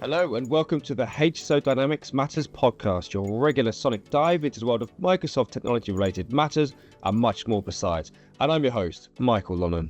Hello and welcome to the HSO Dynamics Matters Podcast, your regular sonic dive into the world of Microsoft technology-related matters and much more besides. And I'm your host, Michael Lonnon.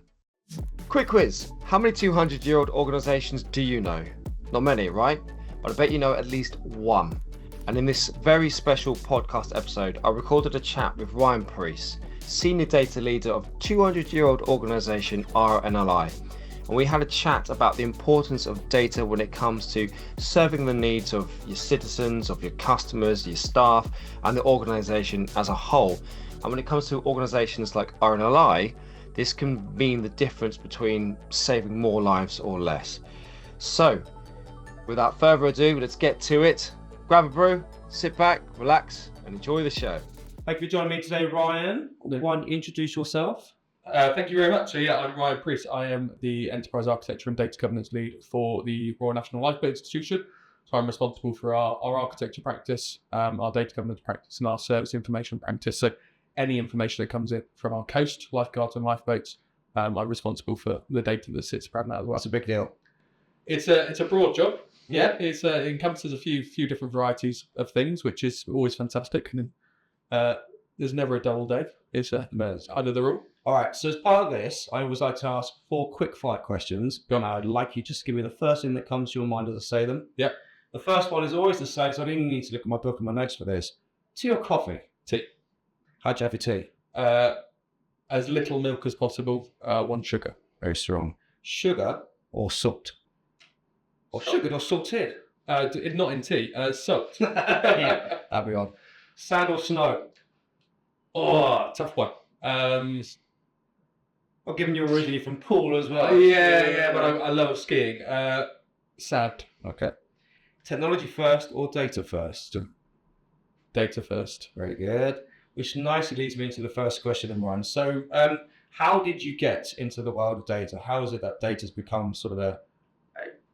Quick quiz. How many 200-year-old organisations do you know? Not many, right? But I bet you know at least one. And in this very special podcast episode, I recorded a chat with Preece, Senior Data Leader of 200-year-old organisation RNLI. And we had a chat about the importance of data when it comes to serving the needs of your citizens, of your customers, your staff, and the organisation as a whole. And when it comes to organisations like RNLI, this can mean the difference between saving more lives or less. So, without further ado, let's get to it. Grab a brew, sit back, relax, and enjoy the show. Thank you for joining me today, Ryan. Why don't you introduce yourself? Thank you very much. So yeah, I'm Preece. I am the Enterprise Architecture and Data Governance Lead for the Royal National Lifeboat Institution. So I'm responsible for our architecture practice, our data governance practice, and our service information practice. So any information that comes in from our coast, lifeguards and lifeboats, I'm responsible for the data that sits around that as well. That's a big deal. It's a broad job. Yeah, it encompasses a few different varieties of things, which is always fantastic. And there's never a dull day. It's under the rule. All right, so as part of this, I always like to ask 4 quick fire questions. I'd like you just to give me the first thing that comes to your mind as I say them. Yep. The first one is always the same, so I didn't need to look at my book and my notes for this. Tea or coffee? Tea. How'd you have your tea? As little milk as possible, 1 sugar. Very strong. Sugar or salt? Or sugared or salted? Not in tea, salt. Yeah, that'd be odd. Sand or snow? Oh, tough one. Well, given you're originally from Poole as well. Yeah, but I love skiing. Sad. Okay. Technology first or data first? Data first. Very good. Which nicely leads me into the first question in one. So, how did you get into the world of data? How is it that data's become sort of a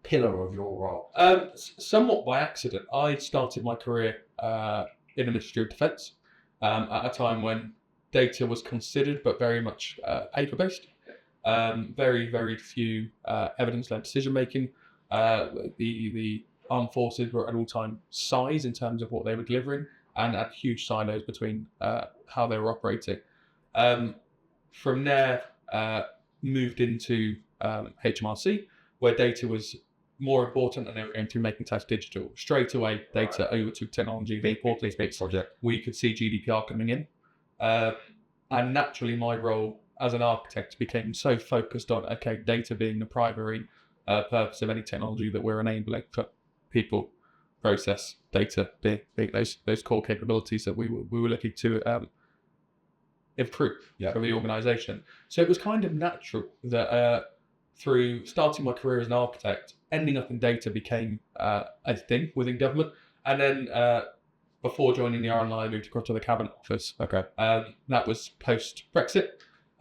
pillar of your role? Somewhat by accident. I started my career in the Ministry of Defence at a time when data was considered, but very much paper-based. Very, very few evidence-led decision-making. The armed forces were at all-time size in terms of what they were delivering, and had huge silos between how they were operating. From there, moved into HMRC, where data was more important, and they were going to be making things digital. Straight away, data over to technology. Very importantly, big project. We could see GDPR coming in. And naturally, my role as an architect became so focused on, data being the primary purpose of any technology that we're enabling for people, process, data being those core capabilities that we were looking to improve for the organisation. So it was kind of natural that through starting my career as an architect, ending up in data became a thing within government. And then before joining the RNLI, I moved across to the Cabinet Office. Okay. That was post-Brexit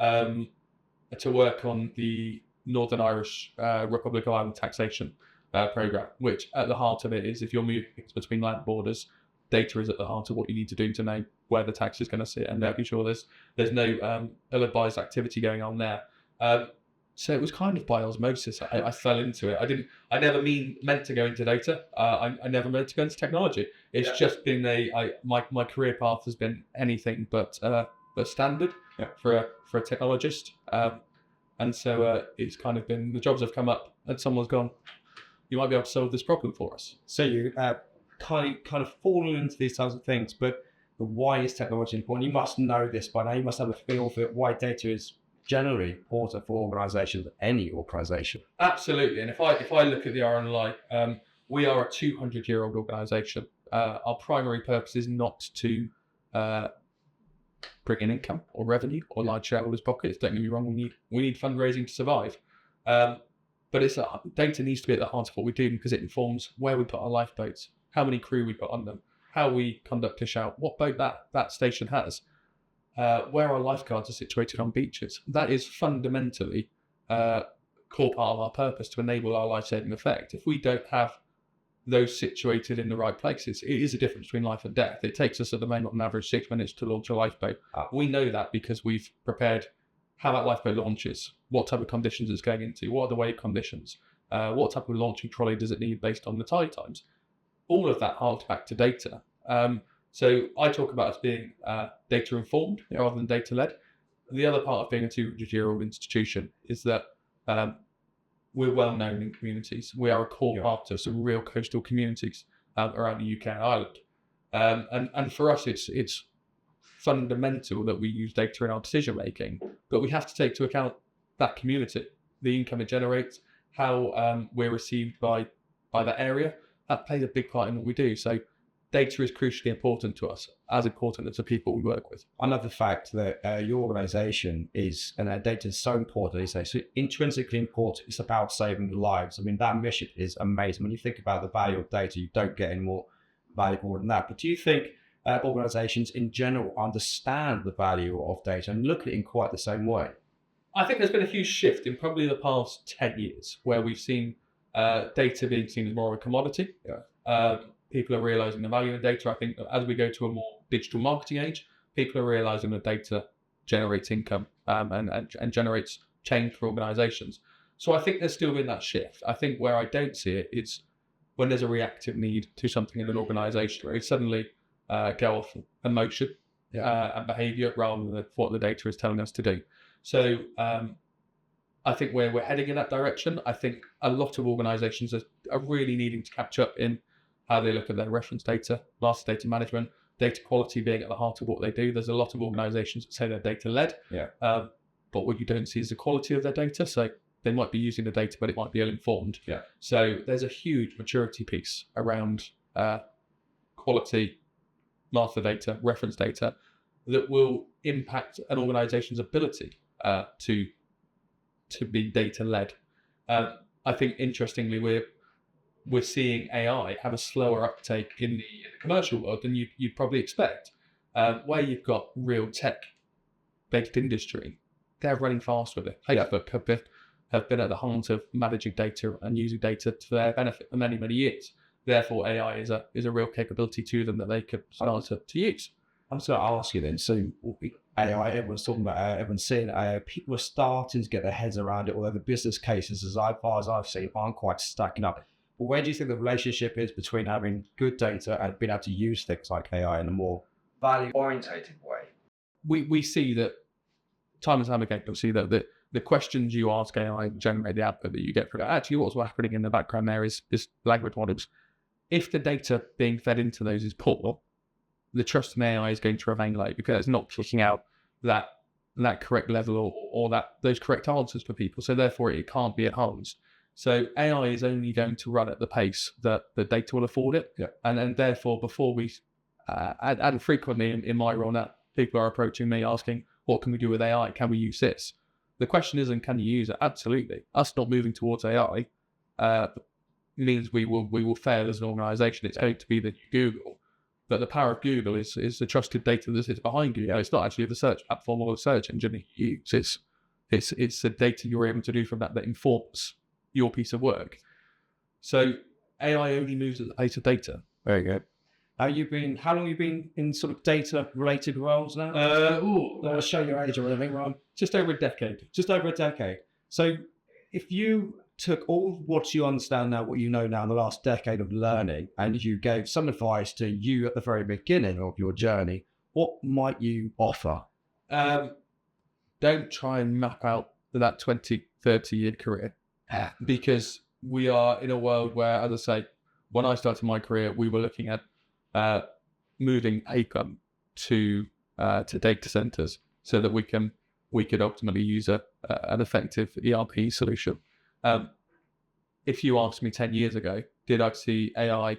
to work on the Northern Irish Republic of Ireland taxation programme, which at the heart of it is if you're moving between land borders, data is at the heart of what you need to do to know where the tax is going to sit and making sure there's no ill-advised activity going on there. So it was kind of by osmosis. I fell into it. I never meant to go into data. I never meant to go into technology. It's just been my career path has been anything but standard for a technologist. And so it's kind of been, the jobs have come up and someone's gone, you might be able to solve this problem for us. So you kind of fallen into these types of things, but why is technology important? You must know this by now. You must have a feel for why data is generally important for organisations, any organisation. Absolutely. And if I look at the RNLI, we are a 200-year-old organisation. Our primary purpose is not to bring in income or revenue or large shareholders' pockets. Don't get me wrong, we need fundraising to survive. But data needs to be at the heart of what we do because it informs where we put our lifeboats, how many crew we put on them, how we conduct a shout, what boat that station has, where our lifeguards are situated on beaches. That is fundamentally core part of our purpose to enable our life-saving effect. If we don't have those situated in the right places, it is a difference between life and death. It takes us at the moment on average 6 minutes to launch a lifeboat. We know that because we've prepared how that lifeboat launches, what type of conditions it's going into, what are the wave conditions, What type of launching trolley does it need based on the tide times? All of that harks back to data. So I talk about us being data informed rather than data led. The other part of being a 200-year-old institution is that we're well known in communities. We are a core part of some real coastal communities around the UK and Ireland. And for us, it's fundamental that we use data in our decision making, but we have to take into account that community, the income it generates, how we're received by that area. That plays a big part in what we do. So data is crucially important to us, as important as the people we work with. I love the fact that your organisation is, and that data is so important, it's so intrinsically important. It's about saving lives. I mean, that mission is amazing. When you think about the value of data, you don't get any more valuable than that. But do you think organisations in general understand the value of data and look at it in quite the same way? I think there's been a huge shift in probably the past 10 years where we've seen data being seen as more of a commodity. People are realizing the value of data. I think that as we go to a more digital marketing age, people are realizing that data generates income and generates change for organizations. So I think there's still been that shift. I think where I don't see it is when there's a reactive need to something in an organization where you suddenly go off emotion and behavior rather than what the data is telling us to do. So I think where we're heading in that direction, I think a lot of organizations are really needing to catch up in how they look at their reference data, master data management, data quality being at the heart of what they do. There's a lot of organizations that say they're data-led, but what you don't see is the quality of their data. So they might be using the data, but it might be ill-informed. So there's a huge maturity piece around quality, master data, reference data, that will impact an organization's ability to be data-led. I think, interestingly, we're seeing AI have a slower uptake in the commercial world than you'd probably expect. Where you've got real tech-based industry, they're running fast with it. Facebook have been at the heart of managing data and using data to their benefit for many, many years. Therefore, AI is a real capability to them that they could start to use. I'm just going to ask you then, so AI, everyone's talking about AI, everyone's seeing AI, people are starting to get their heads around it, although the business cases, as far as I've seen, aren't quite stacking up. But where do you think the relationship is between having good data and being able to use things like AI in a more value-orientated way? We see that time and time again, you'll see that the questions you ask AI generate the output that you get from it. Actually, what's happening in the background there is language models. If the data being fed into those is poor, the trust in AI is going to remain low because it's not pushing out that correct level or those correct answers for people. So therefore, it can't be enhanced. So AI is only going to run at the pace that the data will afford it. And therefore, before we, and frequently in my role now, people are approaching me asking, what can we do with AI? Can we use this? The question isn't, can you use it? Absolutely. Us not moving towards AI means we will fail as an organization. It's going to be the Google. But the power of Google is the trusted data that sits behind Google. It's not actually the search platform or the search engine you use. It's the data you're able to do from that informs your piece of work. So AI only moves at the pace of data. Very good. How long have you been in sort of data-related roles now? I'll show your age or anything, right? Just over a decade. Just over a decade. So if you took all what you understand now, what you know now in the last decade of learning, and you gave some advice to you at the very beginning of your journey, what might you offer? Don't try and map out that 20, 30-year career, because we are in a world where, as I say, when I started my career, we were looking at moving paper to data centers so that we could ultimately use an effective ERP solution. If you asked me 10 years ago, did I see AI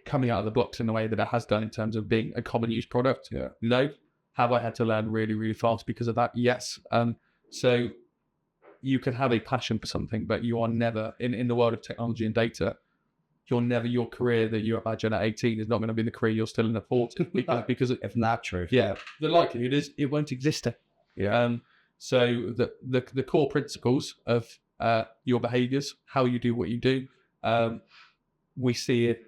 coming out of the blocks in the way that it has done in terms of being a common use product? No. Have I had to learn really, really fast because of that? Yes. So you can have a passion for something, but you are never, in the world of technology and data, your career that you imagine at 18 is not going to be the career you're still in at 40. because if not true. The likelihood is it won't exist. So the core principles of your behaviours, how you do what you do, we see it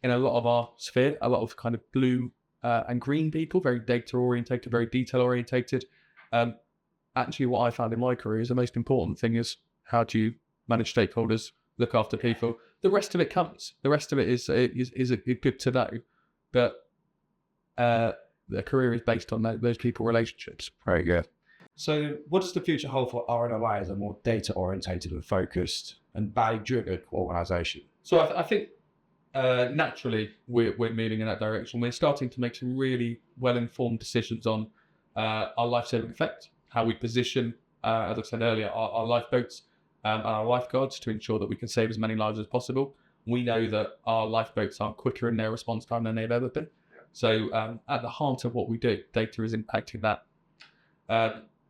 in a lot of our sphere, a lot of kind of blue and green people, very data orientated, very detail orientated. Actually, what I found in my career is the most important thing is how do manage stakeholders, look after people. The rest of it comes. The rest of it is good to know, but the career is based on those people relationships. Very good. So what does the future hold for RNLI as a more data-orientated and focused and value-driven organisation? So I think naturally we're moving in that direction. We're starting to make some really well-informed decisions on our life-saving effect, how we position, as I said earlier, our lifeboats and our lifeguards to ensure that we can save as many lives as possible. We know that our lifeboats are quicker in their response time than they've ever been. So at the heart of what we do, data is impacting that.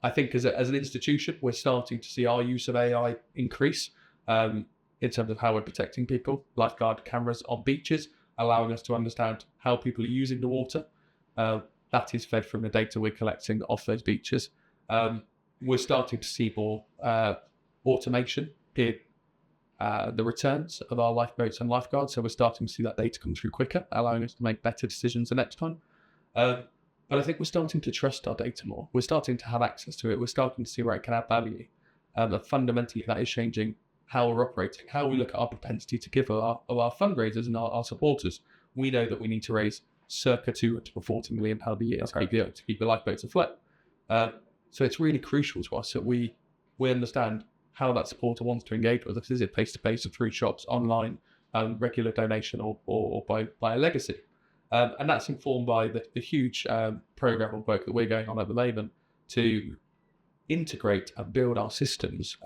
I think as an institution, we're starting to see our use of AI increase in terms of how we're protecting people. Lifeguard cameras on beaches, allowing us to understand how people are using the water. That is fed from the data we're collecting off those beaches. We're starting to see more automation in the returns of our lifeboats and lifeguards. So we're starting to see that data come through quicker, allowing us to make better decisions the next time. But I think we're starting to trust our data more. We're starting to have access to it. We're starting to see where it can add value. But fundamentally, that is changing how we're operating, how we look at our propensity to give of our fundraisers and our supporters. We know that we need to raise circa £240 million a year to keep the lifeboats afloat. So it's really crucial to us that we understand how that supporter wants to engage with us. Is it face-to-face or through shops, online, regular donation, or by a legacy? And that's informed by the huge program of work that we're going on at the moment to integrate and build our systems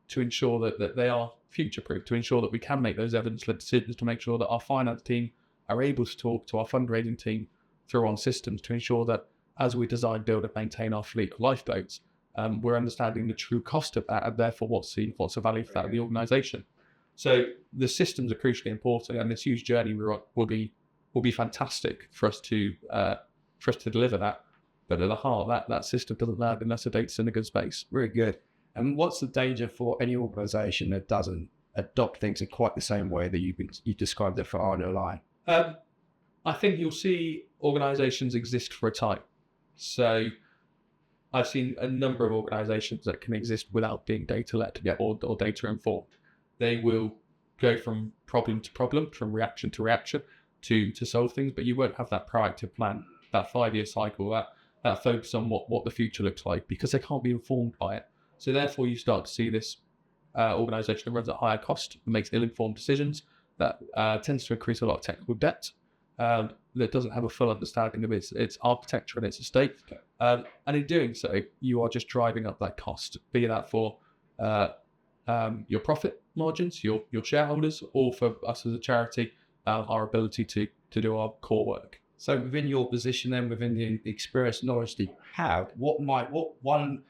to ensure that they are future-proof, to ensure that we can make those evidence-led decisions, to make sure that our finance team are able to talk to our fundraising team through our systems, to ensure that as we design, build and maintain our fleet of lifeboats, we're understanding the true cost of that and therefore what's the value for that of the organisation. So the systems are crucially important, and this huge journey we're on will be fantastic for us to deliver that. But at the heart, that system doesn't land unless the data's in a good space. Very good. And what's the danger for any organisation that doesn't adopt things in quite the same way that you described it for RNLI? I think you'll see organisations exist for a time. So I've seen a number of organisations that can exist without being data-led or data-informed. They will go from problem to problem, from reaction to reaction to solve things, but you won't have that proactive plan, that 5-year cycle, that focus on what the future looks like, because they can't be informed by it. So therefore you start to see this organisation that runs at higher cost, makes ill-informed decisions, that tends to increase a lot of technical debt, that doesn't have a full understanding of its architecture and its estate. And in doing so, you are just driving up that cost, be that for your profit margins, your shareholders, or for us as a charity, our ability to do our core work. So within your position then, within the experience and knowledge that you have, what one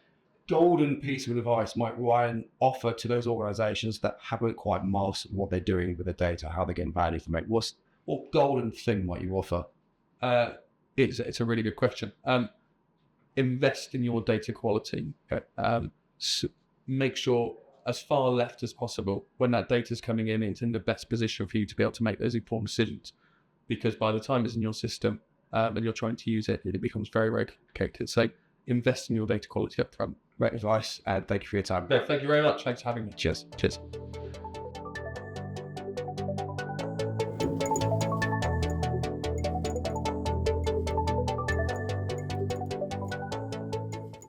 golden piece of advice might Ryan offer to those organisations that haven't quite mastered what they're doing with the data, how they're getting value from it? What golden thing might you offer? It's a really good question. Invest in your data quality. Make sure as far left as possible when that data is coming in, it's in the best position for you to be able to make those informed decisions. Because by the time it's in your system and you're trying to use it, it becomes very, very complicated. So invest in your data quality up front. Great advice, and thank you for your time. Yeah, thank you very much. Thanks for having me. Cheers. Cheers.